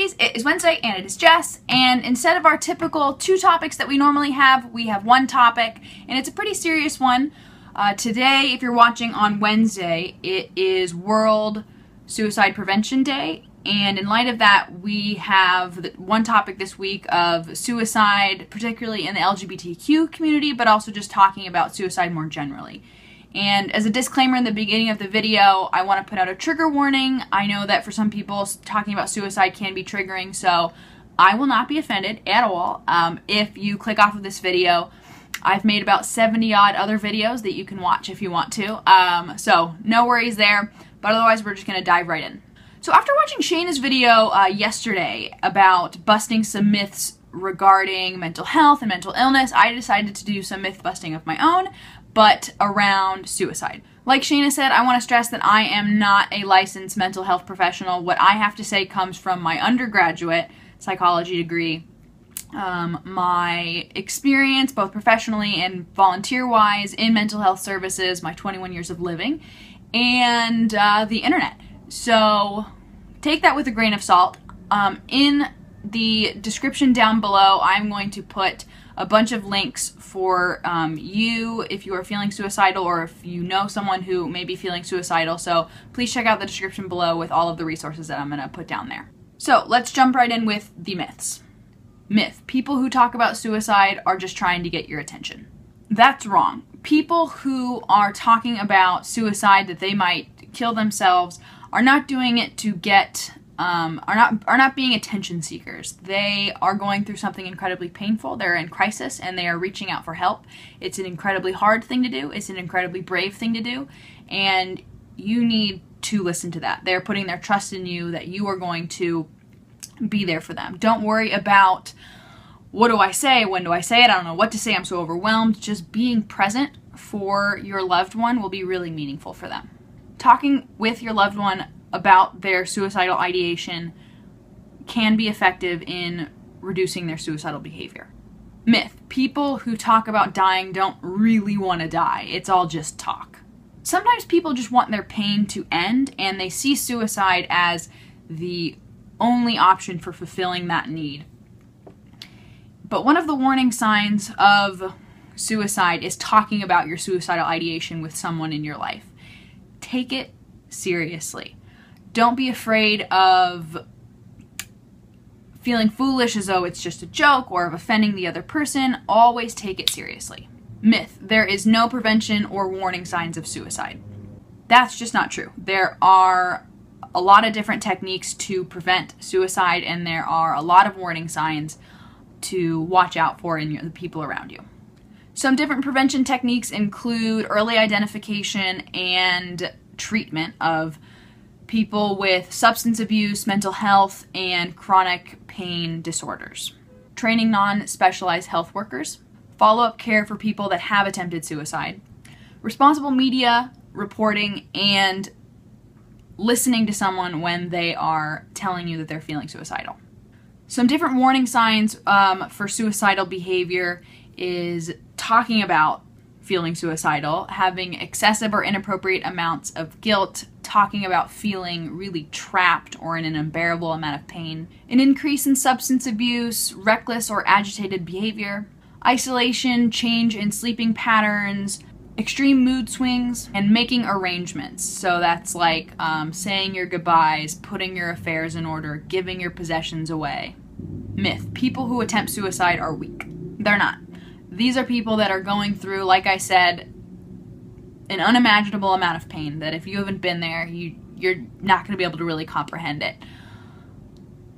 series. It is Wednesday and it is Jess, and instead of our typical 2 topics that we normally have, we have 1 topic, and it's a pretty serious one. Today, if you're watching on Wednesday, it is World Suicide Prevention Day, and in light of that, we have 1 topic this week of suicide, particularly in the LGBTQ community, but also just talking about suicide more generally. And as a disclaimer in the beginning of the video, I want to put out a trigger warning. I know that for some people, talking about suicide can be triggering, so I will not be offended at all if you click off of this video. I've made about 70 odd other videos that you can watch if you want to, so no worries there, but otherwise we're just going to dive right in. So after watching Shayna's video yesterday about busting some myths regarding mental health and mental illness, I decided to do some myth busting of my own, but around suicide. Like Shayna said, I want to stress that I am not a licensed mental health professional. What I have to say comes from my undergraduate psychology degree, my experience both professionally and volunteer-wise in mental health services, my 21 years of living, and the internet. So take that with a grain of salt. In the description down below, I'm going to put a bunch of links for you if you are feeling suicidal or if you know someone who may be feeling suicidal. So please check out the description below with all of the resources that I'm going to put down there. So let's jump right in with the myths. Myth: people who talk about suicide are just trying to get your attention. That's wrong. People who are talking about suicide, that they might kill themselves, are not doing it to get are not being attention seekers. They are going through something incredibly painful. They're in crisis and they are reaching out for help. It's an incredibly hard thing to do. It's an incredibly brave thing to do, and you need to listen to that. They're putting their trust in you that you are going to be there for them. Don't worry about what do I say, when do I say it, I don't know what to say, I'm so overwhelmed. Just being present for your loved one will be really meaningful for them. Talking with your loved one about their suicidal ideation can be effective in reducing their suicidal behavior. Myth: people who talk about dying don't really want to die. It's all just talk. Sometimes people just want their pain to end, and they see suicide as the only option for fulfilling that need. But one of the warning signs of suicide is talking about your suicidal ideation with someone in your life. Take it seriously. Don't be afraid of feeling foolish as though it's just a joke or of offending the other person. Always take it seriously. Myth: there is no prevention or warning signs of suicide. That's just not true. There are a lot of different techniques to prevent suicide, and there are a lot of warning signs to watch out for in the people around you. Some different prevention techniques include early identification and treatment of people with substance abuse, mental health, and chronic pain disorders. Training non-specialized health workers. Follow-up care for people that have attempted suicide. Responsible media reporting, and listening to someone when they are telling you that they're feeling suicidal. Some different warning signs for suicidal behavior is talking about feeling suicidal, having excessive or inappropriate amounts of guilt, talking about feeling really trapped or in an unbearable amount of pain, an increase in substance abuse, reckless or agitated behavior, isolation, change in sleeping patterns, extreme mood swings, and making arrangements. So that's like saying your goodbyes, putting your affairs in order, giving your possessions away. Myth: people who attempt suicide are weak. They're not. These are people that are going through, like I said, an unimaginable amount of pain that if you haven't been there, you're not going to be able to really comprehend it.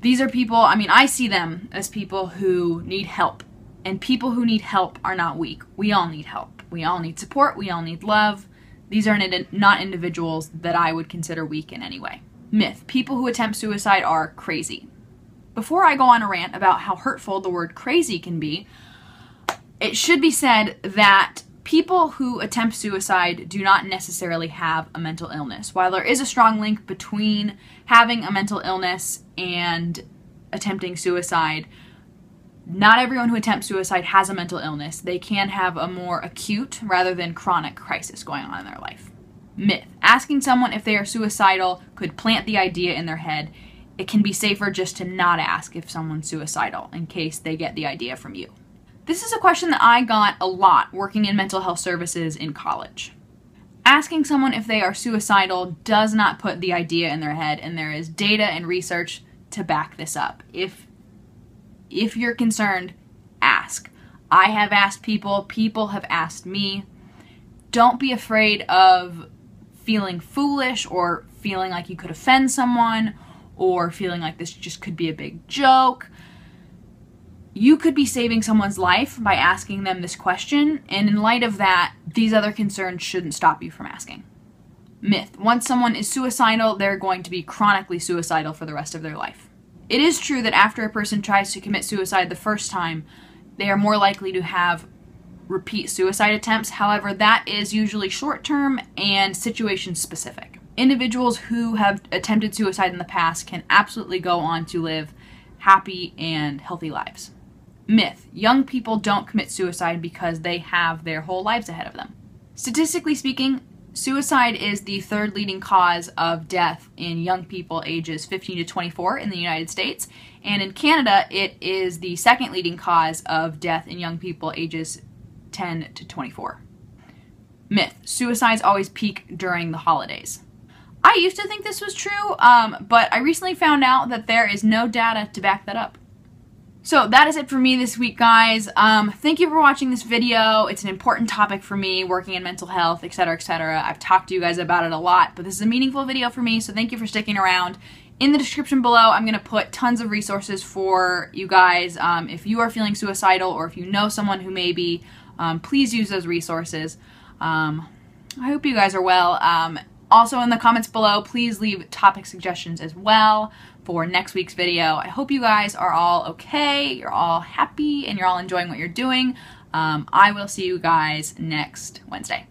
These are people, I mean, I see them as people who need help. And people who need help are not weak. We all need help. We all need support. We all need love. These are not individuals that I would consider weak in any way. Myth: people who attempt suicide are crazy. Before I go on a rant about how hurtful the word crazy can be, it should be said that people who attempt suicide do not necessarily have a mental illness. While there is a strong link between having a mental illness and attempting suicide, not everyone who attempts suicide has a mental illness. They can have a more acute rather than chronic crisis going on in their life. Myth: asking someone if they are suicidal could plant the idea in their head it can be safer just to not ask if someone's suicidal in case they get the idea from you. This is a question that I got a lot working in mental health services in college. Asking someone if they are suicidal does not put the idea in their head, and there is data and research to back this up. If you're concerned, ask. I have asked people have asked me. Don't be afraid of feeling foolish or feeling like you could offend someone or feeling like this just could be a big joke. You could be saving someone's life by asking them this question, and in light of that, these other concerns shouldn't stop you from asking. Myth: once someone is suicidal, they're going to be chronically suicidal for the rest of their life. It is true that after a person tries to commit suicide the first time, they are more likely to have repeat suicide attempts. However, that is usually short-term and situation-specific. Individuals who have attempted suicide in the past can absolutely go on to live happy and healthy lives. Myth: young people don't commit suicide because they have their whole lives ahead of them. Statistically speaking, suicide is the third leading cause of death in young people ages 15 to 24 in the United States, and in Canada it is the second leading cause of death in young people ages 10 to 24. Myth: suicides always peak during the holidays. I used to think this was true, but I recently found out that there is no data to back that up. So that is it for me this week, guys. Thank you for watching this video. It's an important topic for me, working in mental health, etc., etc. I've talked to you guys about it a lot, but this is a meaningful video for me, so thank you for sticking around. In the description below, I'm going to put tons of resources for you guys. If you are feeling suicidal or if you know someone who may be, please use those resources. I hope you guys are well. Also in the comments below, please leave topic suggestions as well for next week's video. I hope you guys are all okay, you're all happy, and you're all enjoying what you're doing. I will see you guys next Wednesday.